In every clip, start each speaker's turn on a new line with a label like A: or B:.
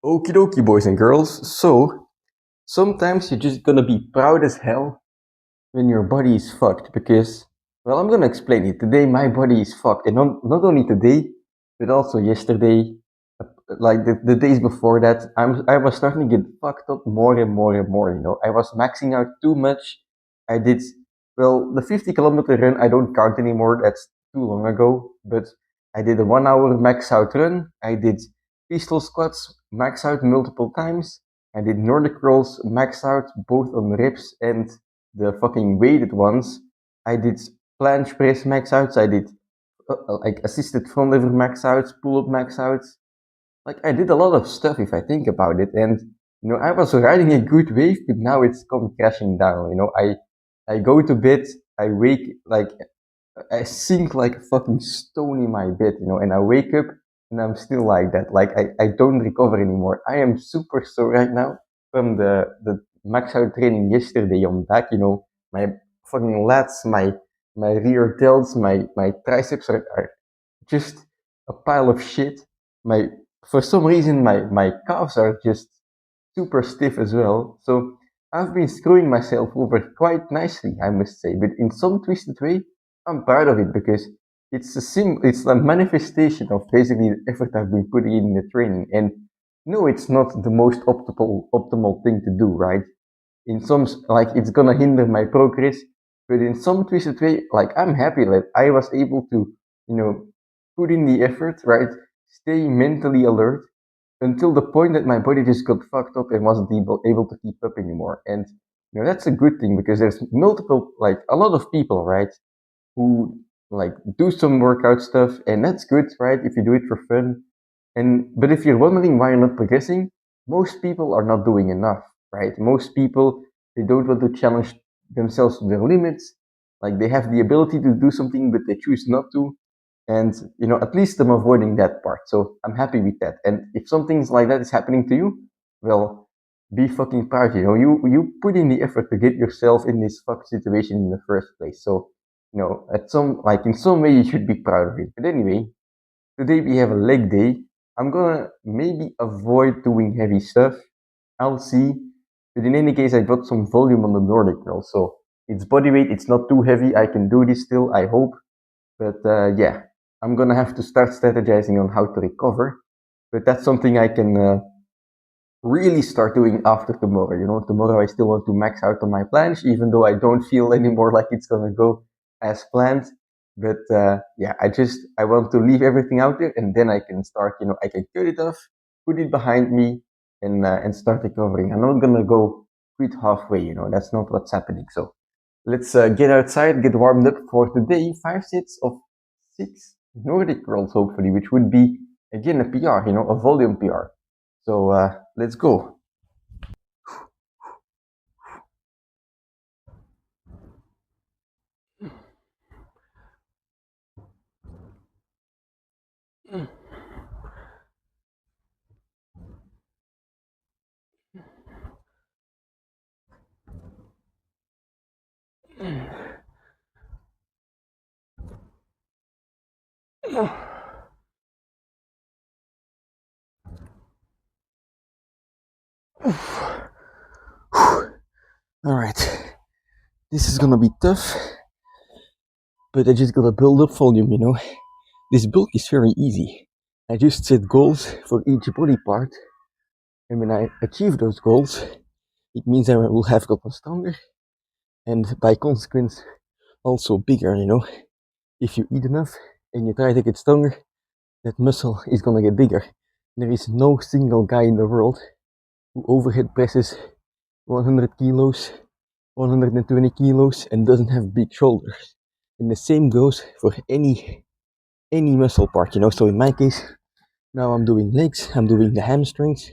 A: Okie dokie, boys and girls. So, sometimes you're just gonna be proud as hell when your body is fucked because, well, I'm gonna explain it. Today, my body is fucked. And not only today, but also yesterday, like the days before that, I was starting to get fucked up more and more and more. I was maxing out too much. I did, well, the 50-kilometer run, I don't count anymore. That's too long ago. But I did a 1 hour max out run. I did pistol squats max out multiple times. I did Nordic rolls max out both on reps and the fucking weighted ones. I did planche press max outs. I did like assisted front lever max outs, pull up max outs. Like I did a lot of stuff if I think about it, and I was riding a good wave, but now it's come crashing down. I go to bed, I wake like I sink like a fucking stone in my bed, and I wake up and I'm still like that. Like I don't recover anymore. I am super sore right now from the max out training yesterday on back. My fucking lats, my rear delts, my triceps are just a pile of shit. My For some reason my calves are just super stiff as well. So I've been screwing myself over quite nicely, I must say. But in some twisted way, I'm proud of it because it's a manifestation of basically the effort I've been putting in the training. And no, it's not the most optimal thing to do, right? In some like it's gonna hinder my progress, but in some twisted way, like I'm happy that I was able to, you know, put in the effort, right? Stay mentally alert until the point that my body just got fucked up and wasn't able to keep up anymore. And that's a good thing because there's multiple, like a lot of people, right, who like do some workout stuff, and that's good, right? If you do it for fun. And but if you're wondering why you're not progressing, most people are not doing enough, right? Most people, they don't want to challenge themselves to their limits. Like they have the ability to do something, but they choose not to. And at least I'm avoiding that part. So I'm happy with that. And if something like that is happening to you, well, be fucking proud. You put in the effort to get yourself in this fuck situation in the first place. So at some like in some way you should be proud of it. But anyway, today we have a leg day. I'm gonna maybe avoid doing heavy stuff. I'll see. But in any case, I got some volume on the Nordic curl, so it's body weight. It's not too heavy. I can do this still, I hope. But yeah, I'm gonna have to start strategizing on how to recover. But that's something I can really start doing after tomorrow. Tomorrow I still want to max out on my planche, even though I don't feel anymore like it's gonna go as planned. But yeah, I want to leave everything out there, and then I can start. I can cut it off, put it behind me, and start recovering. I'm not gonna go quit halfway. That's not what's happening. So let's get outside, get warmed up for today. 5 sets of 6 Nordic rolls, hopefully, which would be again a PR. A volume PR. So let's go. All right, this is gonna be tough, but I just gotta build up volume. This bulk is very easy. I just set goals for each body part, and when I achieve those goals, it means I will have gotten stronger, and by consequence, also bigger. If you eat enough and you try to get stronger, that muscle is gonna get bigger. There is no single guy in the world who overhead presses 100 kilos, 120 kilos, and doesn't have big shoulders. And the same goes for any muscle part. So in my case, now I'm doing legs, I'm doing the hamstrings.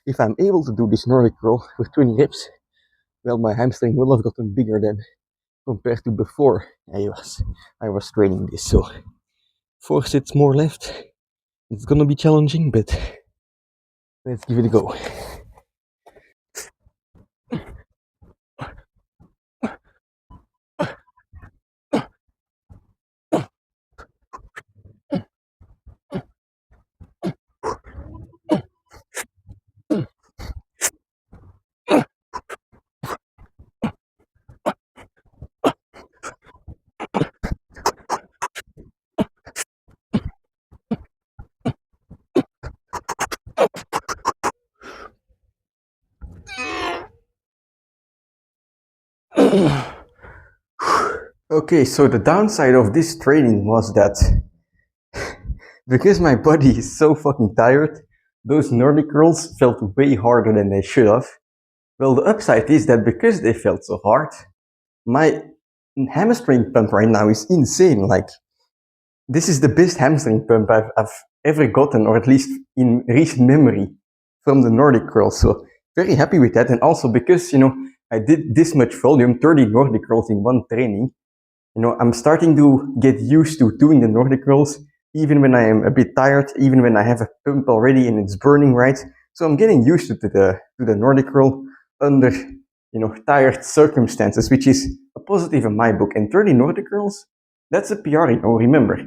A: If I'm able to do this Nordic roll with 20 reps, well, my hamstring will have gotten bigger than compared to before I was training this. So 4 sets more left. It's gonna be challenging, but let's give it a go. Okay, so the downside of this training was that because my body is so fucking tired, those Nordic curls felt way harder than they should have. Well, the upside is that because they felt so hard, my hamstring pump right now is insane. Like, this is the best hamstring pump I've ever gotten, or at least in recent memory, from the Nordic curls. So very happy with that. And also because, I did this much volume, 30 Nordic curls in one training, I'm starting to get used to doing the Nordic curls, even when I am a bit tired, even when I have a pump already and it's burning right. So I'm getting used to the Nordic curl under, tired circumstances, which is a positive in my book. And 30 Nordic curls, that's a PR, remember.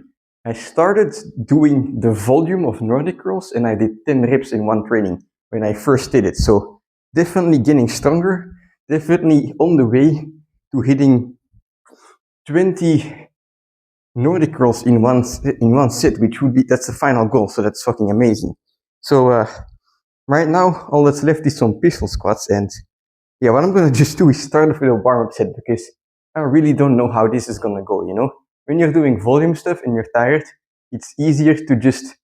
A: I started doing the volume of Nordic curls and I did 10 reps in one training when I first did it. So definitely getting stronger, definitely on the way to hitting 20 Nordic curls in one sit, which would be, that's the final goal. So that's fucking amazing. So right now, all that's left is some pistol squats. And yeah, what I'm gonna just do is start off with a warm-up set because I really don't know how this is gonna go, When you're doing volume stuff and you're tired, it's easier to just,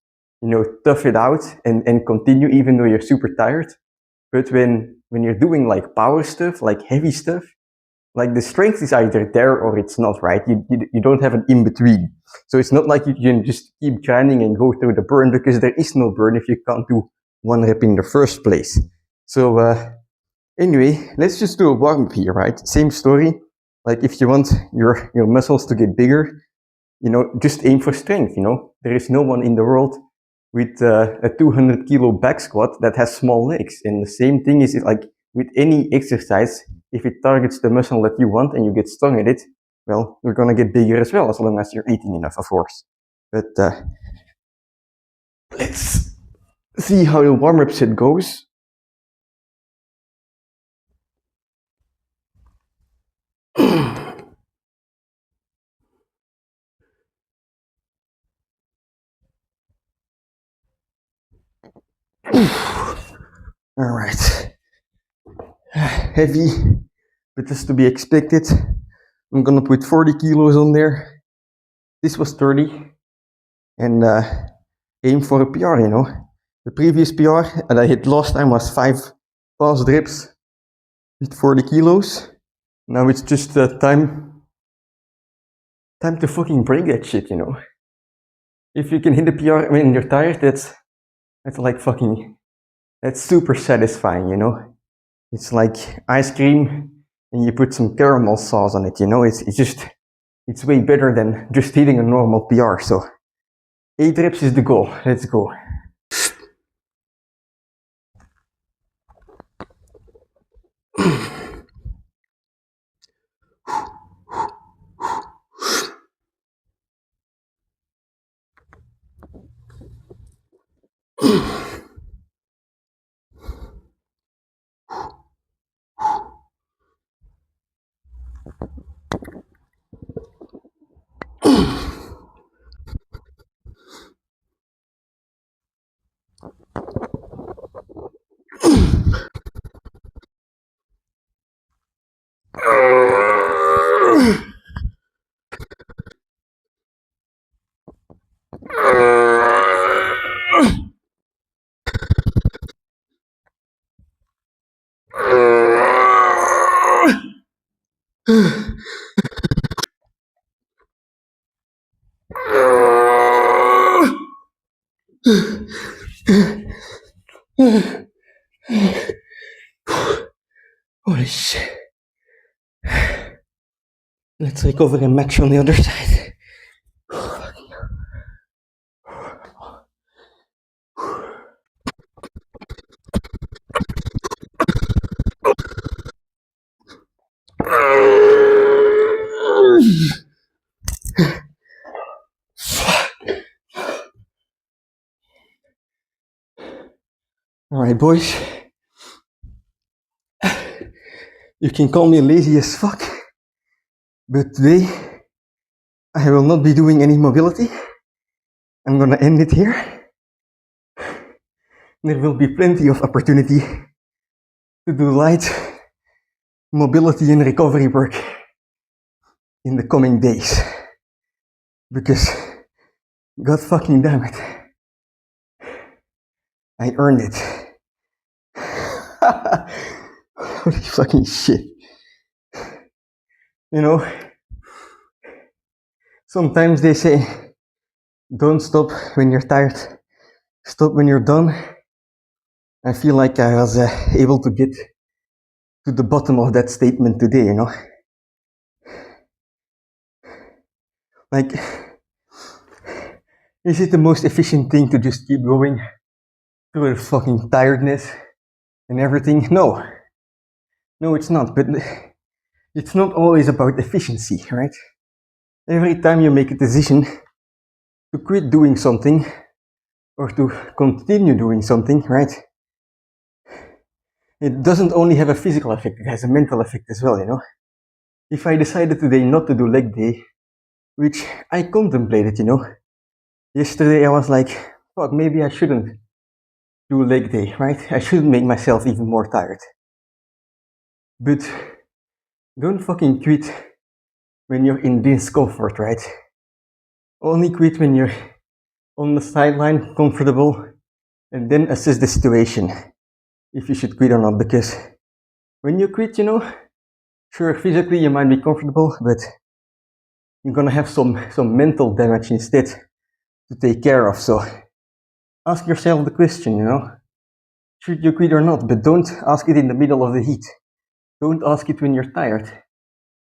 A: tough it out and continue even though you're super tired. But when you're doing like power stuff, like heavy stuff, like the strength is either there or it's not, right? You don't have an in between. So it's not like you can just keep grinding and go through the burn because there is no burn if you can't do one rep in the first place. So anyway, let's just do a warm up here, right? Same story. Like if you want your muscles to get bigger, just aim for strength. There is no one in the world with a 200 kilo back squat that has small legs. And the same thing is like with any exercise, if it targets the muscle that you want and you get strong at it, well, you're gonna get bigger as well, as long as you're eating enough, of course. But let's see how the warm-up set goes. All right. Heavy, but that's to be expected. I'm gonna put 40 kilos on there. This was 30, and aim for a PR, The previous PR that I hit last time was 5 fast reps with 40 kilos. Now it's just time to fucking break that shit, If you can hit the PR when you're tired, that's like fucking, that's super satisfying, It's like ice cream and you put some caramel sauce on it, it's way better than just hitting a normal PR. So 8 reps is the goal. Let's go. Holy shit. Let's recover a match on the other side. Alright, boys. You can call me lazy as fuck, but today I will not be doing any mobility. I'm gonna end it here. There will be plenty of opportunity to do light mobility and recovery work in the coming days. Because, god fucking damn it, I earned it. Holy fucking shit. You know, sometimes they say, don't stop when you're tired, stop when you're done. I feel like I was able to get to the bottom of that statement today, you know. Like, is it the most efficient thing to just keep going through the fucking tiredness and everything? No. No, it's not. But it's not always about efficiency, right? Every time you make a decision to quit doing something or to continue doing something, right? It doesn't only have a physical effect, it has a mental effect as well, you know? If I decided today not to do leg day, which I contemplated, you know, yesterday I was like, fuck, maybe I shouldn't do leg day, right? I shouldn't make myself even more tired. But don't fucking quit when you're in discomfort, right? Only quit when you're on the sideline, comfortable, and then assess the situation if you should quit or not. Because when you quit, you know, sure, physically you might be comfortable, but you're gonna have some mental damage instead to take care of. So ask yourself the question, you know, should you quit or not? But don't ask it in the middle of the heat. Don't ask it when you're tired.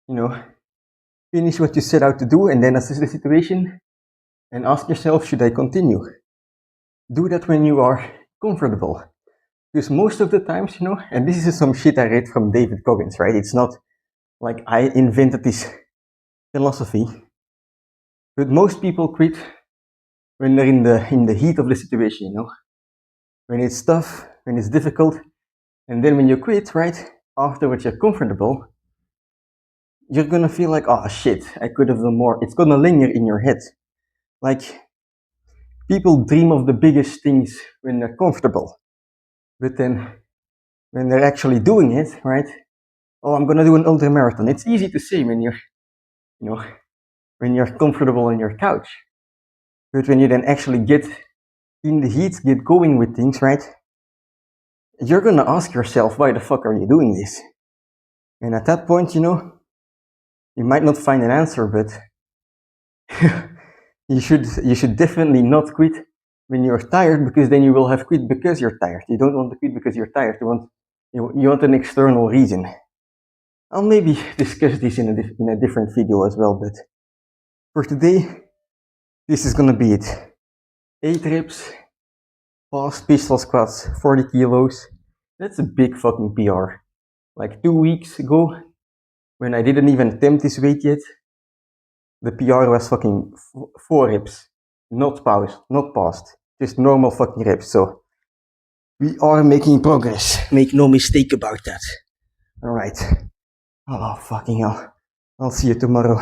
A: You know, finish what you set out to do and then assess the situation and ask yourself, should I continue? Do that when you are comfortable. Because most of the times, you know, and this is some shit I read from David Goggins, right? It's not like I invented this philosophy. But most people quit when they're in the heat of the situation, you know? When it's tough, when it's difficult, and then when you quit, right, afterwards you're comfortable, you're gonna feel like, oh shit, I could have done more. It's gonna linger in your head. Like, people dream of the biggest things when they're comfortable. But then, when they're actually doing it, right, oh, I'm gonna do an ultra marathon. It's easy to say when you're, you know, when you're comfortable on your couch. But when you then actually get in the heat, get going with things, right, you're gonna ask yourself, why the fuck are you doing this? And at that point, you know, you might not find an answer, but you should definitely not quit when you're tired, because then you will have quit because you're tired. You don't want to quit because you're tired. You want an external reason. I'll maybe discuss this in a different video as well, but for today, this is gonna be it. 8 reps, fast pistol squats, 40 kilos. That's a big fucking PR. Like 2 weeks ago, when I didn't even attempt this weight yet, the PR was fucking 4 reps. Not paused. Just normal fucking reps. So, we are making progress. Make no mistake about that. Alright. Oh, fucking hell. I'll see you tomorrow.